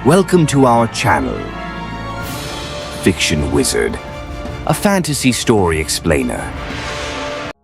Welcome to our channel, Fiction Wizard, a fantasy story explainer.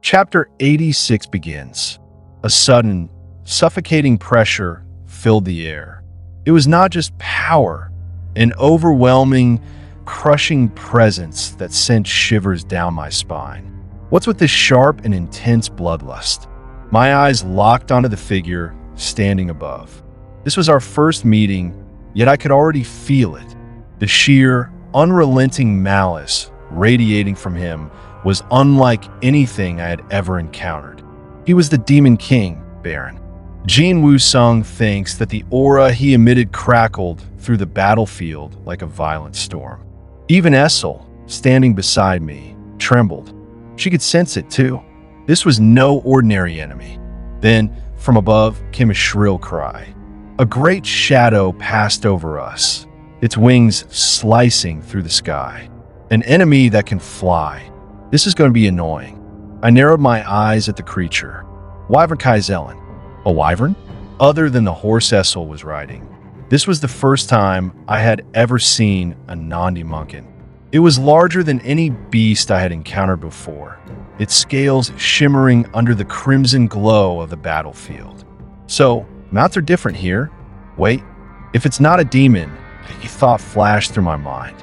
Chapter 86 begins. A sudden, suffocating pressure filled the air. It was not just power, an overwhelming, crushing presence that sent shivers down my spine. What's with this sharp and intense bloodlust? My eyes locked onto the figure standing above. This was our first meeting, yet I could already feel it. The sheer, unrelenting malice radiating from him was unlike anything I had ever encountered. He was the Demon King, Baron. Jinwoo Sung thinks that the aura he emitted crackled through the battlefield like a violent storm. Even Essel, standing beside me, trembled. She could sense it too. This was no ordinary enemy. Then, from above, came a shrill cry. A great shadow passed over us, its wings slicing through the sky. An enemy that can fly. This is going to be annoying. I narrowed my eyes at the creature. Wyvern Kaizellen. A wyvern? Other than the horse Essel was riding. This was the first time I had ever seen a Nandi-Munkin. It was larger than any beast I had encountered before, its scales shimmering under the crimson glow of the battlefield. So, mounts are different here. Wait, if it's not a demon, a thought flashed through my mind.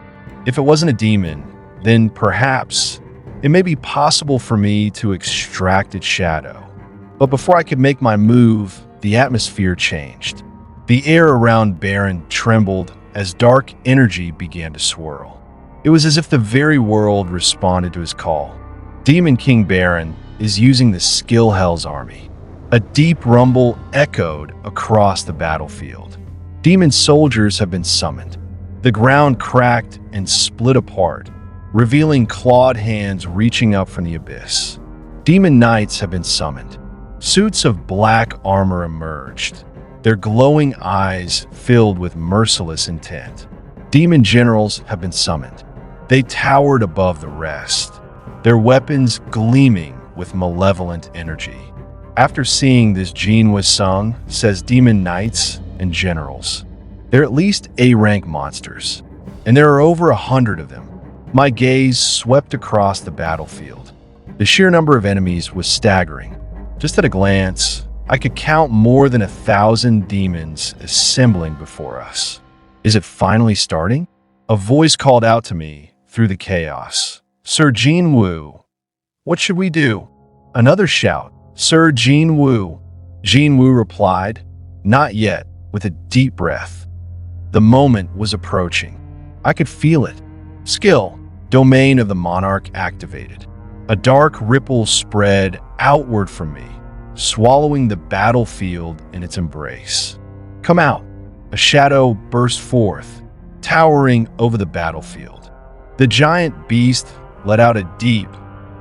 If it wasn't a demon, then perhaps it may be possible for me to extract its shadow. But before I could make my move, the atmosphere changed. The air around Baron trembled as dark energy began to swirl. It was as if the very world responded to his call. Demon King Baron is using the Skill Hell's army. A deep rumble echoed across the battlefield. Demon soldiers have been summoned. The ground cracked and split apart, revealing clawed hands reaching up from the abyss. Demon knights have been summoned. Suits of black armor emerged, their glowing eyes filled with merciless intent. Demon generals have been summoned. They towered above the rest, their weapons gleaming with malevolent energy. After seeing this, Jinwoo Sung says demon knights and generals. They're at least A-rank monsters, and there are over 100 of them. My gaze swept across the battlefield. The sheer number of enemies was staggering. Just at a glance, I could count more than 1,000 demons assembling before us. Is it finally starting? A voice called out to me through the chaos. Sir Jinwoo, what should we do? Another shout. Sir Jinwoo. Jinwoo replied, not yet, with a deep breath. The moment was approaching. I could feel it. Skill, domain of the monarch activated. A dark ripple spread outward from me, swallowing the battlefield in its embrace. Come out. A shadow burst forth, towering over the battlefield. The giant beast let out a deep,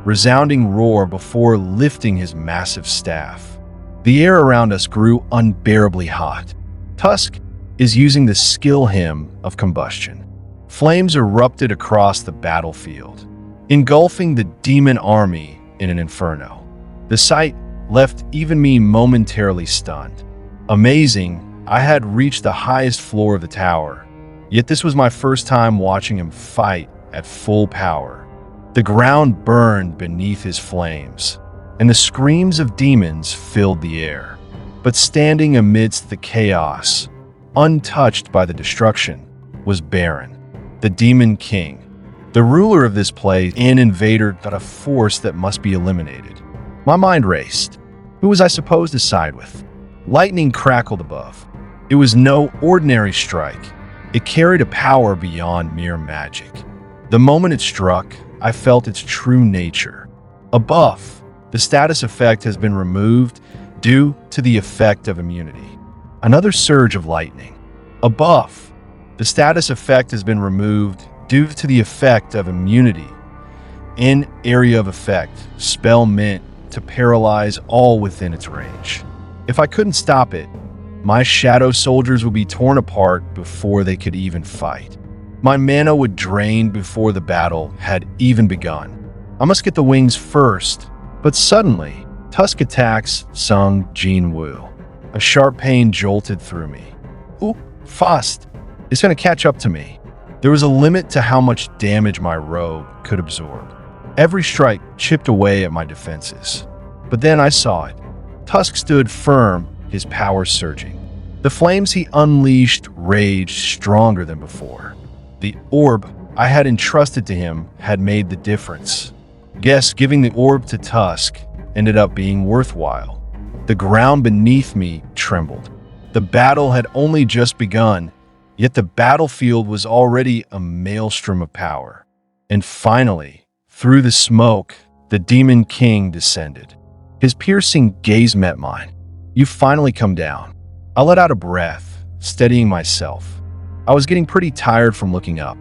resounding roar before lifting his massive staff. The air around us grew unbearably hot. Tusk is using the skill hymn of combustion. Flames erupted across the battlefield, engulfing the demon army in an inferno. The sight left even me momentarily stunned. Amazing, I had reached the highest floor of the tower, yet this was my first time watching him fight at full power. The ground burned beneath his flames, and the screams of demons filled the air. But standing amidst the chaos, untouched by the destruction, was Baron, the Demon King, the ruler of this place, an invader, but a force that must be eliminated. My mind raced. Who was I supposed to side with? Lightning crackled above. It was no ordinary strike. It carried a power beyond mere magic. The moment it struck, I felt its true nature. A buff, the status effect has been removed due to the effect of immunity. Another surge of lightning. A buff, the status effect has been removed due to the effect of immunity. In area of effect, spell meant to paralyze all within its range. If I couldn't stop it, my shadow soldiers would be torn apart before they could even fight. My mana would drain before the battle had even begun. I must get the wings first, but suddenly, Tusk attacks Sung Jinwoo. A sharp pain jolted through me. Ooh, fast! It's going to catch up to me. There was a limit to how much damage my robe could absorb. Every strike chipped away at my defenses. But then I saw it. Tusk stood firm, his power surging. The flames he unleashed raged stronger than before. The orb I had entrusted to him had made the difference. Guess giving the orb to Tusk ended up being worthwhile. The ground beneath me trembled. The battle had only just begun, yet the battlefield was already a maelstrom of power. And finally, through the smoke, the Demon King descended. His piercing gaze met mine. "You've finally come down." I let out a breath, steadying myself. I was getting pretty tired from looking up.